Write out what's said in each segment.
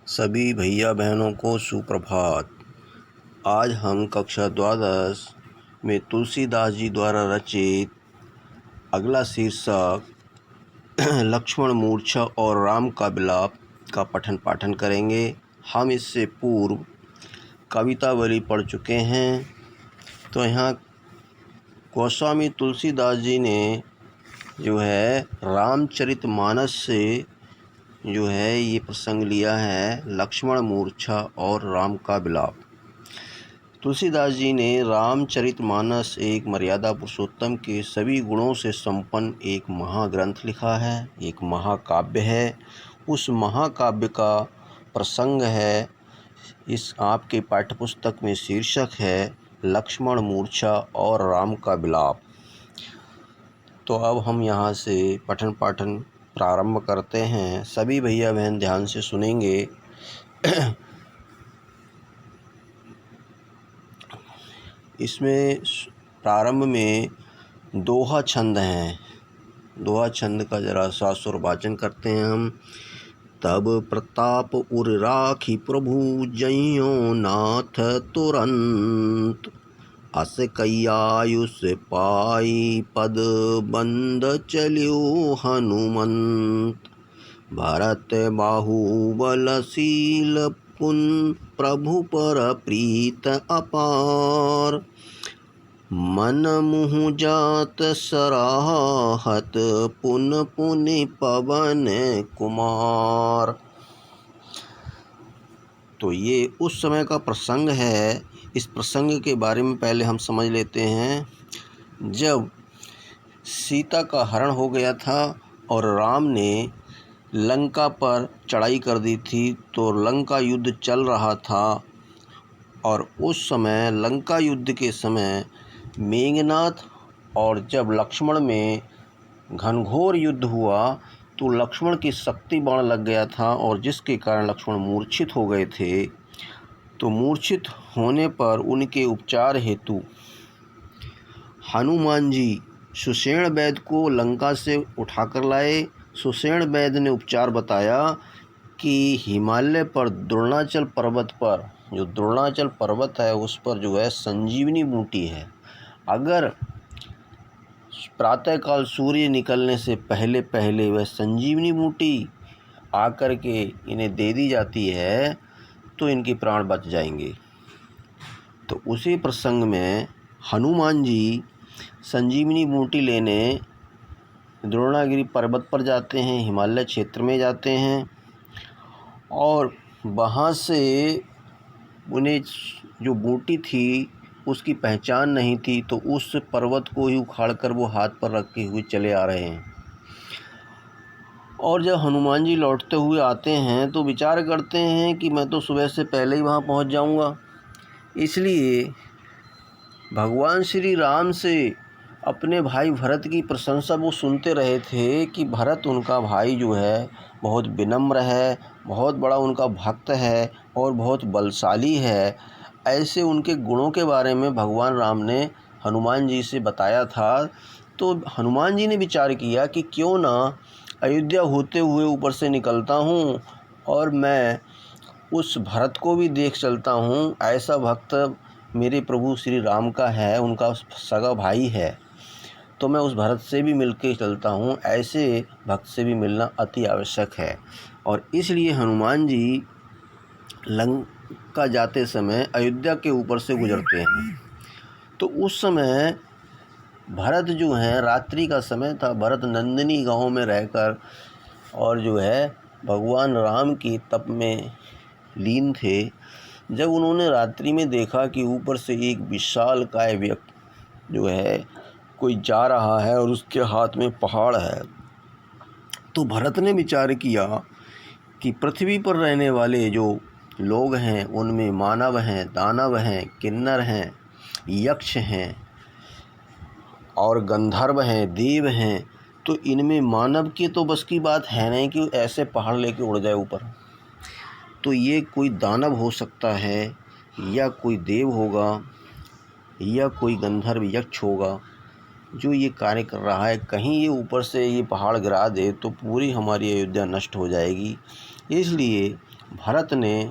सभी भैया बहनों को सुप्रभात। आज हम कक्षा द्वादश में तुलसीदास जी द्वारा रचित अगला शीर्षक लक्ष्मण मूर्छा और राम का विलाप का पठन पाठन करेंगे। हम इससे पूर्व कवितावली पढ़ चुके हैं। तो यहाँ गोस्वामी तुलसीदास जी ने जो है रामचरितमानस से ये प्रसंग लिया है, लक्ष्मण मूर्छा और राम का विलाप। तुलसीदास जी ने रामचरितमानस एक मर्यादा पुरुषोत्तम के सभी गुणों से संपन्न एक महाग्रंथ लिखा है, एक महाकाव्य है। उस महाकाव्य का प्रसंग है, इस आपके पाठ्यपुस्तक में शीर्षक है लक्ष्मण मूर्छा और राम का विलाप। तो अब हम यहाँ से पठन पाठन प्रारंभ करते हैं। सभी भैया बहन ध्यान से सुनेंगे। इसमें प्रारंभ में दोहा छंद हैं। दोहा छंद का जरा सा सुर वाचन करते हैं हम। तब प्रताप उर राखी प्रभु जइयो नाथ तुरंत, अस कयायुष पाई पद बंद चलियो हनुमंत। भरत बाहुबलशील पुन प्रभु पर प्रीत अपार, मन मुँह जात सराहत पुन पुनि पवन कुमार। तो ये उस समय का प्रसंग है। इस प्रसंग के बारे में पहले हम समझ लेते हैं। जब सीता का हरण हो गया था और राम ने लंका पर चढ़ाई कर दी थी, तो लंका युद्ध चल रहा था। और उस समय लंका युद्ध के समय मेघनाथ और जब लक्ष्मण में घनघोर युद्ध हुआ तो लक्ष्मण की शक्ति बाण लग गया था, और जिसके कारण लक्ष्मण मूर्छित हो गए थे। तो मूर्छित होने पर उनके उपचार हेतु हनुमान जी सुषेण वैद्य को लंका से उठाकर लाए। सुषेण वैद्य ने उपचार बताया कि हिमालय पर द्रोणाचल पर्वत पर, जो द्रोणाचल पर्वत है उस पर जो है संजीवनी बूटी है। अगर प्रातःकाल सूर्य निकलने से पहले पहले वह संजीवनी बूटी आकर के इन्हें दे दी जाती है तो इनके प्राण बच जाएंगे। तो उसी प्रसंग में हनुमान जी संजीवनी बूटी लेने द्रोणागिरी पर्वत पर जाते हैं, हिमालय क्षेत्र में जाते हैं। और वहाँ से उन्हें जो बूटी थी उसकी पहचान नहीं थी, तो उस पर्वत को ही उखाड़कर वो हाथ पर रखे हुए चले आ रहे हैं। और जब हनुमान जी लौटते हुए आते हैं तो विचार करते हैं कि मैं तो सुबह से पहले ही वहाँ पहुँच जाऊँगा। इसलिए भगवान श्री राम से अपने भाई भरत की प्रशंसा वो सुनते रहे थे कि भरत उनका भाई जो है बहुत विनम्र है, बहुत बड़ा उनका भक्त है और बहुत बलशाली है। ऐसे उनके गुणों के बारे में भगवान राम ने हनुमान जी से बताया था। तो हनुमान जी ने विचार किया कि क्यों ना अयोध्या होते हुए ऊपर से निकलता हूँ और मैं उस भरत को भी देख चलता हूँ। ऐसा भक्त मेरे प्रभु श्री राम का है, उनका सगा भाई है, तो मैं उस भरत से भी मिल के चलता हूँ। ऐसे भक्त से भी मिलना अति आवश्यक है। और इसलिए हनुमान जी लंका जाते समय अयोध्या के ऊपर से गुजरते हैं। तो उस समय भरत जो है, रात्रि का समय था, भरत नंदिनी गांव में रहकर और जो है भगवान राम की तप में लीन थे। जब उन्होंने रात्रि में देखा कि ऊपर से एक विशालकाय व्यक्ति जो है कोई जा रहा है और उसके हाथ में पहाड़ है, तो भरत ने विचार किया कि पृथ्वी पर रहने वाले जो लोग हैं उनमें मानव हैं, दानव हैं, किन्नर हैं, यक्ष हैं और गंधर्व हैं, देव हैं। तो इनमें मानव की तो बस की बात है नहीं कि ऐसे पहाड़ लेके उड़ जाए ऊपर। तो ये कोई दानव हो सकता है, या कोई देव होगा, या कोई गंधर्व यक्ष होगा जो ये कार्य कर रहा है। कहीं ये ऊपर से ये पहाड़ गिरा दे तो पूरी हमारी अयोध्या नष्ट हो जाएगी। इसलिए भरत ने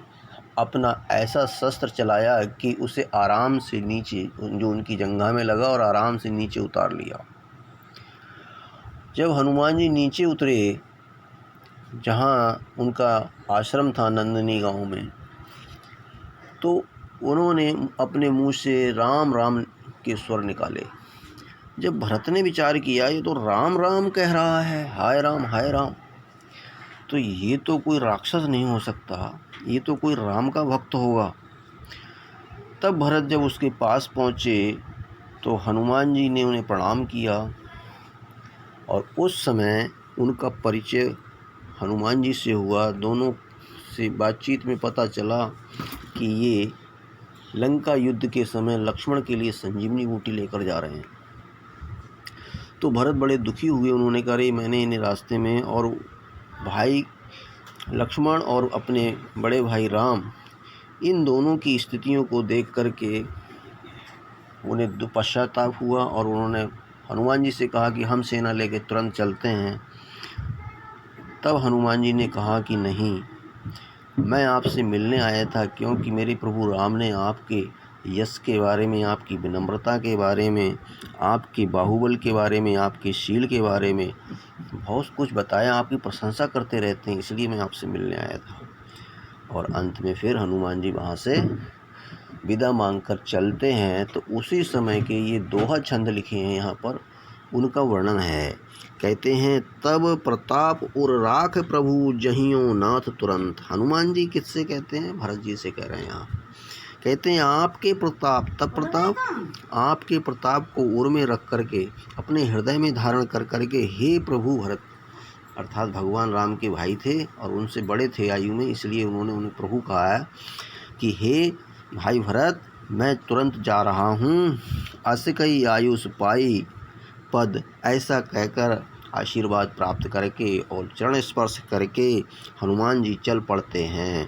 अपना ऐसा शस्त्र चलाया कि उसे आराम से नीचे, जो उनकी जंघा में लगा, और आराम से नीचे उतार लिया। जब हनुमान जी नीचे उतरे, जहाँ उनका आश्रम था नंदनी गांव में, तो उन्होंने अपने मुंह से राम राम के स्वर निकाले। जब भरत ने विचार किया, ये तो राम राम कह रहा है, हाय राम हाय राम, तो ये तो कोई राक्षस नहीं हो सकता, ये तो कोई राम का भक्त होगा। तब भरत जब उसके पास पहुँचे तो हनुमान जी ने उन्हें प्रणाम किया, और उस समय उनका परिचय हनुमान जी से हुआ। दोनों से बातचीत में पता चला कि ये लंका युद्ध के समय लक्ष्मण के लिए संजीवनी बूटी लेकर जा रहे हैं। तो भरत बड़े दुखी हुए। उन्होंने कहा, अरे मैंने इन्हें रास्ते में, और भाई लक्ष्मण और अपने बड़े भाई राम, इन दोनों की स्थितियों को देख करके उन्हें पश्चाताप हुआ, और उन्होंने हनुमान जी से कहा कि हम सेना लेकर तुरंत चलते हैं। तब हनुमान जी ने कहा कि नहीं, मैं आपसे मिलने आया था, क्योंकि मेरे प्रभु राम ने आपके यश के बारे में, आपकी विनम्रता के बारे में, आपके बाहुबल के बारे में, आपके शील के बारे में बहुत कुछ बताया, आपकी प्रशंसा करते रहते हैं, इसलिए मैं आपसे मिलने आया था। और अंत में फिर हनुमान जी वहाँ से विदा मांगकर चलते हैं। तो उसी समय के ये दोहा छंद लिखे हैं यहाँ पर, उनका वर्णन है। कहते हैं, तब प्रताप उर राख प्रभु जहियों नाथ तुरंत। हनुमान जी किससे कहते हैं? भरत जी से कह रहे हैं यहाँ। कहते हैं, आपके प्रताप, तब प्रताप, आपके प्रताप को उर में रख करके, अपने हृदय में धारण कर करके, हे प्रभु भरत, अर्थात भगवान राम के भाई थे और उनसे बड़े थे आयु में, इसलिए उन्होंने उन्हें प्रभु कहा है कि हे भाई भरत, मैं तुरंत जा रहा हूँ, अस कई आयुष पाई पद, ऐसा कहकर आशीर्वाद प्राप्त करके और चरण स्पर्श करके हनुमान जी चल पड़ते हैं।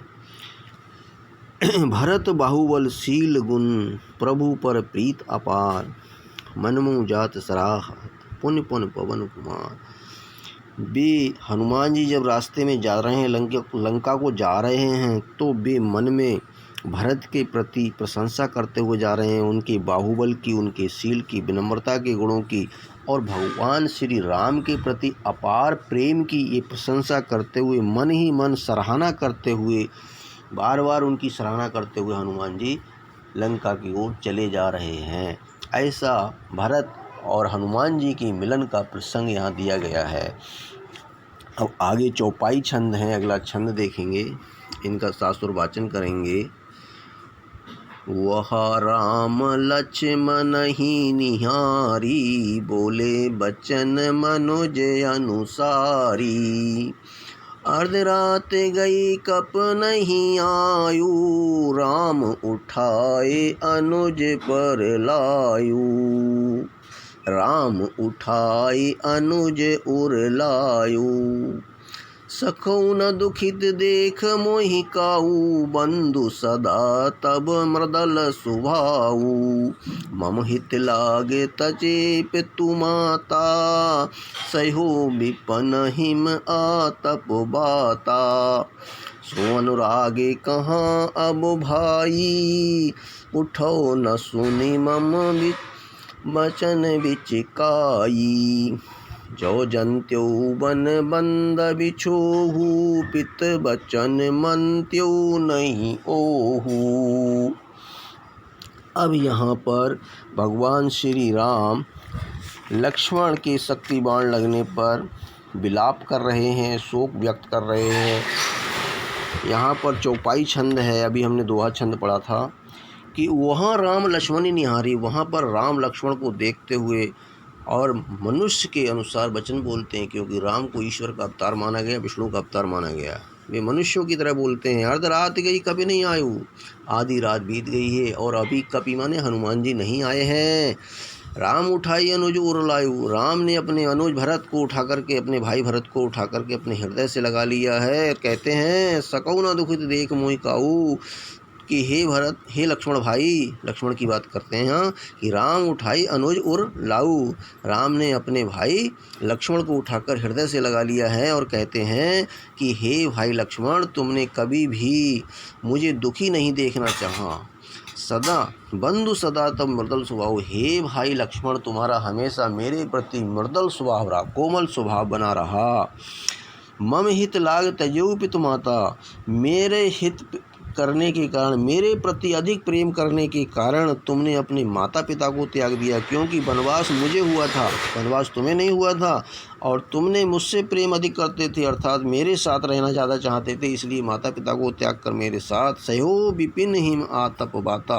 भरत बाहुबल शील गुण, प्रभु पर प्रीत अपार, मनमु जात सराह, पुण्य पुण्य पवन कुमार। वे हनुमान जी जब रास्ते में जा रहे हैं, लंका को जा रहे हैं, तो वे मन में भरत के प्रति प्रशंसा करते हुए जा रहे हैं, उनके बाहुबल की, उनके शील की, विनम्रता के गुणों की, और भगवान श्री राम के प्रति अपार प्रेम की ये प्रशंसा करते हुए, मन ही मन सराहना करते हुए, बार बार उनकी सराहना करते हुए हनुमान जी लंका की ओर चले जा रहे हैं। ऐसा भरत और हनुमान जी के मिलन का प्रसंग यहाँ दिया गया है। अब आगे चौपाई छंद हैं, अगला छंद देखेंगे, इनका शास्त्र वाचन करेंगे। वह राम लक्ष्मण ही निहारी, बोले बचन मनोज अनुसारी, अर्धरात गई कप नहीं आयु, राम उठाए अनुज पर लायु, राम उठाए अनुज उर लायु, सखौ न दुखित देख मोहि काऊ, बंधु सदा तब मृदल सुभाऊ, मम हित लागे तचेप तु माता, सहो विपन हिम आतप बाता, सो अनुरागे कहाँ अब भाई, उठो न सुनि मम बचन बिचकाई, जो जंत्यो बन बंद बिछोहू, पित बचन मंत्यो नहीं ओहू। अब यहाँ पर भगवान श्री राम लक्ष्मण के शक्ति बाण लगने पर विलाप कर रहे हैं, शोक व्यक्त कर रहे हैं। यहाँ पर चौपाई छंद है, अभी हमने दोहा छंद पढ़ा था कि वहाँ राम लक्ष्मण ही निहारी, वहाँ पर राम लक्ष्मण को देखते हुए और मनुष्य के अनुसार वचन बोलते हैं, क्योंकि राम को ईश्वर का अवतार माना गया, विष्णु का अवतार माना गया। वे मनुष्यों की तरह बोलते हैं। अर्धरात गई कभी नहीं आयु, आधी रात बीत गई है और अभी कपि माने हनुमान जी नहीं आए हैं। राम उठाई अनुज उर लायु, राम ने अपने अनुज भरत को उठा करके, अपने भाई भरत को उठा करके अपने हृदय से लगा लिया है। कहते हैं, सकौ न दुखित देख मोहि काऊ, कि हे भरत, हे लक्ष्मण भाई, लक्ष्मण की बात करते हैं यहाँ, कि राम उठाई अनुज उर लाऊ, राम ने अपने भाई लक्ष्मण को उठाकर हृदय से लगा लिया है और कहते हैं कि हे भाई लक्ष्मण, तुमने कभी भी मुझे दुखी नहीं देखना चाहा, सदा बंधु सदा तब मृदुल स्वभाव। हे भाई लक्ष्मण, तुम्हारा हमेशा मेरे प्रति मृदुल स्वभाव रहा, कोमल स्वभाव बना रहा। मम हित लाग त्यजऊ पितु माता, मेरे हित करने के कारण, मेरे प्रति अधिक प्रेम करने के कारण तुमने अपने माता पिता को त्याग दिया, क्योंकि वनवास मुझे हुआ था, वनवास तुम्हें नहीं हुआ था, और तुमने मुझसे प्रेम अधिक करते थे, अर्थात मेरे साथ रहना ज़्यादा चाहते थे, इसलिए माता पिता को त्याग कर मेरे साथ सहो विपिन हिम आतप बाता,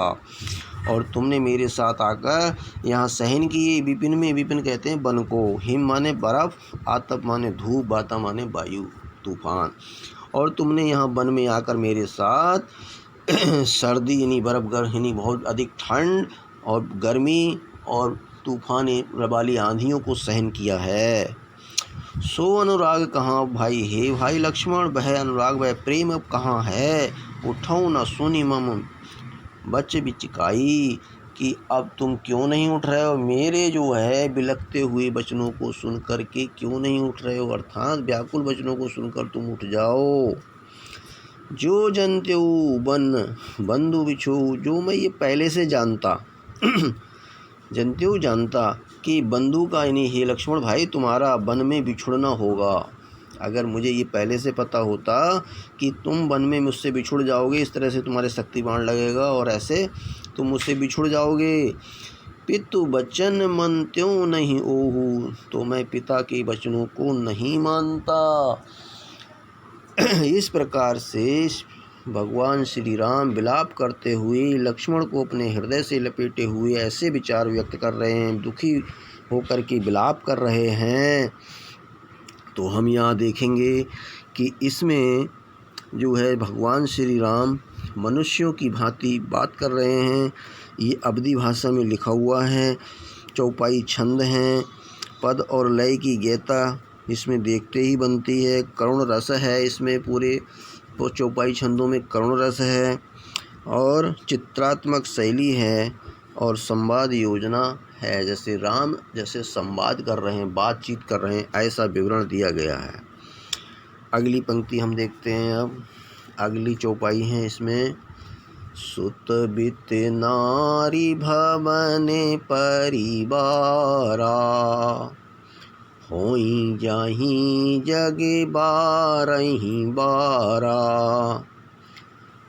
और तुमने मेरे साथ आकर यहाँ सहन किए। विपिन में, विपिन कहते हैं वन को, हिम माने बर्फ़, आतप माने धूप, बाता माने वायु तूफान, और तुमने यहाँ वन में आकर मेरे साथ सर्दी यानी बर्फ़ यानी बहुत अधिक ठंड और गर्मी और तूफान वाली आंधियों को सहन किया है। सो अनुराग कहाँ भाई, हे भाई लक्ष्मण, वह अनुराग वह प्रेम अब कहाँ है। उठो न सुनी मम बच बिचकाई, कि अब तुम क्यों नहीं उठ रहे हो, मेरे जो है बिलखते हुए वचनों को सुन कर के क्यों नहीं उठ रहे हो, अर्थात व्याकुल वचनों को सुनकर तुम उठ जाओ। जो जनते बन बंधु बिछो, जो मैं ये पहले से जानता जनते जानता कि बंधु का यानी हे लक्ष्मण भाई तुम्हारा वन में बिछुड़ना होगा। अगर मुझे ये पहले से पता होता कि तुम वन में मुझसे बिछुड़ जाओगे, इस तरह से तुम्हारे शक्ति बाण लगेगा और ऐसे तुम मुझसे बिछुड़ जाओगे। पितु बचन मन त्यों नहीं ओहू, तो मैं पिता के वचनों को नहीं मानता। इस प्रकार से भगवान श्री राम विलाप करते हुए लक्ष्मण को अपने हृदय से लपेटे हुए ऐसे विचार व्यक्त कर रहे हैं, दुखी होकर के विलाप कर रहे हैं। तो हम यहाँ देखेंगे कि इसमें जो है भगवान श्री राम मनुष्यों की भांति बात कर रहे हैं। ये अवधी भाषा में लिखा हुआ है, चौपाई छंद हैं, पद और लय की गीता इसमें देखते ही बनती है, करुण रस है इसमें, पूरे चौपाई छंदों में करुण रस है और चित्रात्मक शैली है और संवाद योजना है, जैसे राम जैसे संवाद कर रहे हैं, बातचीत कर रहे हैं, ऐसा विवरण दिया गया है। अगली पंक्ति हम देखते हैं। अब अगली चौपाई है इसमें, सुत बित नारी भवन परिवारा, होई जाही जग बारही बारा,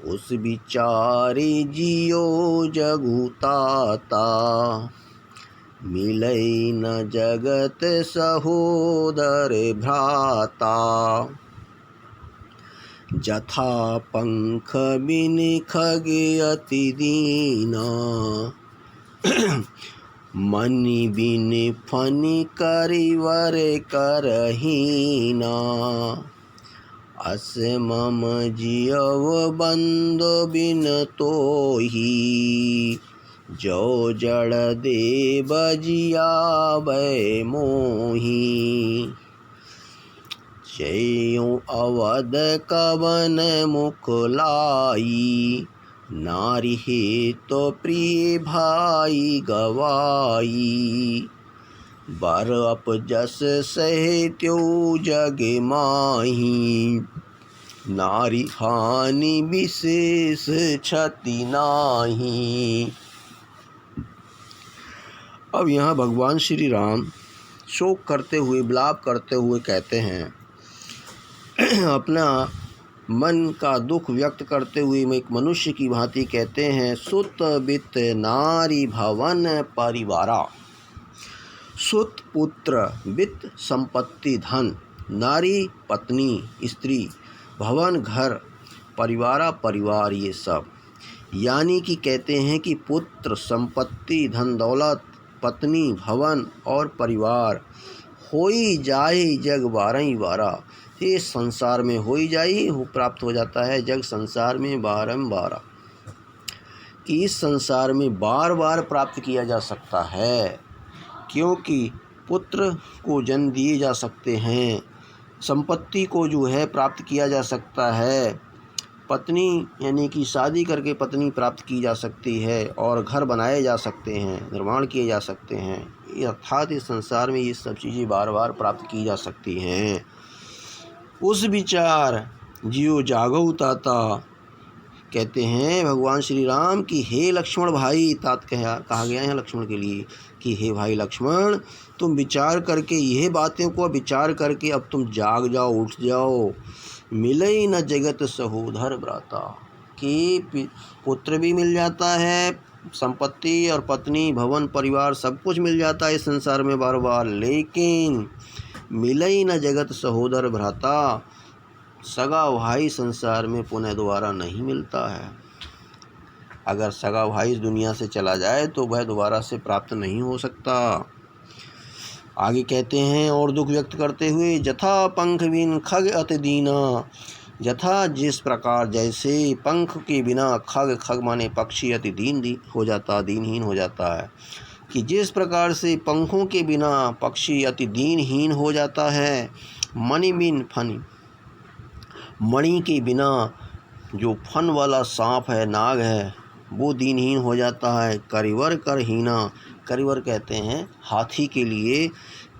उस विचारे जियो जगुताता, मिलई न जगत सहोदर भ्राता, जथा पंख बिन खग अति दीना, मनि बिन फनि करिवर करहीना, अस मम जियव बंदो बिन तोही, जो जड़ देव जियावै मोही, चेयों अवध कवन मुख लाई, नारी हे तो प्रिय भाई गवाई, बर अपजस सहे त्यो जग माही, नारी हानि विशेष क्षति नाही। अब यहाँ भगवान श्री राम शोक करते हुए, विलाप करते हुए कहते हैं, अपना मन का दुख व्यक्त करते हुए मैं एक मनुष्य की भांति कहते हैं, सुत बित नारी भवन परिवारा। सुत पुत्र, बित संपत्ति धन, नारी पत्नी स्त्री, भवन घर, परिवारा परिवार, ये सब यानी कि कहते हैं कि पुत्र, संपत्ति, धन दौलत, पत्नी, भवन और परिवार, होई जाए जग बारही बारा, ये संसार में होई जाई हो प्राप्त हो जाता है, जग संसार में बारंबार, कि इस संसार में बार बार प्राप्त किया जा सकता है, क्योंकि पुत्र को जन्म दिए जा सकते हैं, संपत्ति को जो है प्राप्त किया जा सकता है, पत्नी यानी कि शादी करके पत्नी प्राप्त की जा सकती है और घर बनाए जा सकते हैं, निर्माण किए जा सकते हैं। अर्थात इस संसार में ये सब चीज़ें बार बार प्राप्त की जा सकती हैं। उस विचार जियो जागो ताता, कहते हैं भगवान श्री राम कि हे लक्ष्मण भाई, तात कहा गया है लक्ष्मण के लिए कि हे भाई लक्ष्मण, तुम विचार करके यह बातों को विचार करके अब तुम जाग जाओ, उठ जाओ। मिले न जगत सहोदर भ्राता, कि पुत्र भी मिल जाता है, संपत्ति और पत्नी, भवन, परिवार सब कुछ मिल जाता है इस संसार में बार बार, लेकिन मिले न जगत सहोदर भ्राता, सगा भाई संसार में पुनः दोबारा नहीं मिलता है। अगर सगा भाई इस दुनिया से चला जाए तो वह दोबारा से प्राप्त नहीं हो सकता। आगे कहते हैं और दुख व्यक्त करते हुए, जथा पंख बिन खग अति दीना, यथा जिस प्रकार जैसे पंख के बिना खग माने पक्षी अति दीनहीन हो जाता है, कि जिस प्रकार से पंखों के बिना पक्षी अति दीनहीन हो जाता है, मणि बिन फन, मणि के बिना जो फन वाला सांप है, नाग है, वो दीनहीन हो जाता है। करिवर करहीना, करिवर कहते हैं हाथी के लिए,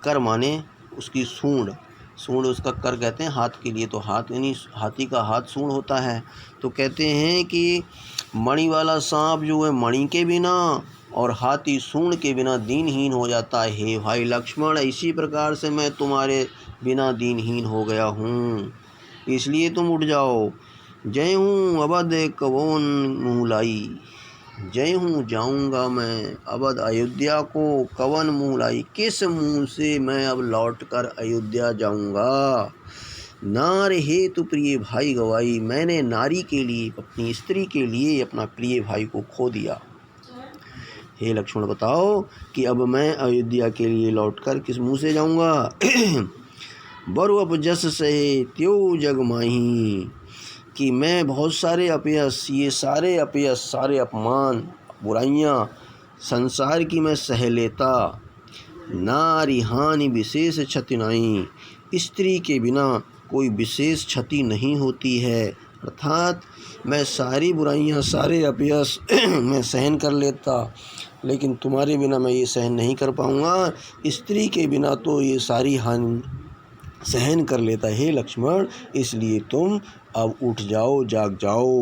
कर माने उसकी सूंड उसका कर कहते हैं हाथ के लिए, तो हाथ यानी हाथी का हाथ सूंड होता है। तो कहते हैं कि मणि वाला सांप जो है मणि के बिना और हाथी सूंड के बिना दीनहीन हो जाता है। हे भाई लक्ष्मण, इसी प्रकार से मैं तुम्हारे बिना दीनहीन हो गया हूँ, इसलिए तुम उठ जाओ। जय हूँ अवध कवन मुँह लाई, जय हूँ जाऊँगा मैं अवध अयोध्या को, कवन मुँह लाई, किस मुँह से मैं अब लौटकर अयोध्या जाऊँगा। नार हेतु प्रिय भाई गवाई, मैंने नारी के लिए, अपनी स्त्री के लिए अपना प्रिय भाई को खो दिया। हे लक्ष्मण बताओ कि अब मैं अयोध्या के लिए लौटकर किस मुँह से जाऊँगा। बरु अपजस सहे त्यो जग माही, कि मैं बहुत सारे अपयस, ये सारे अपयस, सारे अपमान, बुराइयाँ संसार की मैं सह लेता। नारी हानि विशेष क्षति नहीं, स्त्री के बिना कोई विशेष क्षति नहीं होती है। अर्थात मैं सारी बुराइयाँ, सारे अपयस मैं सहन कर लेता, लेकिन तुम्हारे बिना मैं ये सहन नहीं कर पाऊँगा। स्त्री के बिना तो ये सारी हानि सहन कर लेता। हे लक्ष्मण, इसलिए तुम अब उठ जाओ, जाग जाओ।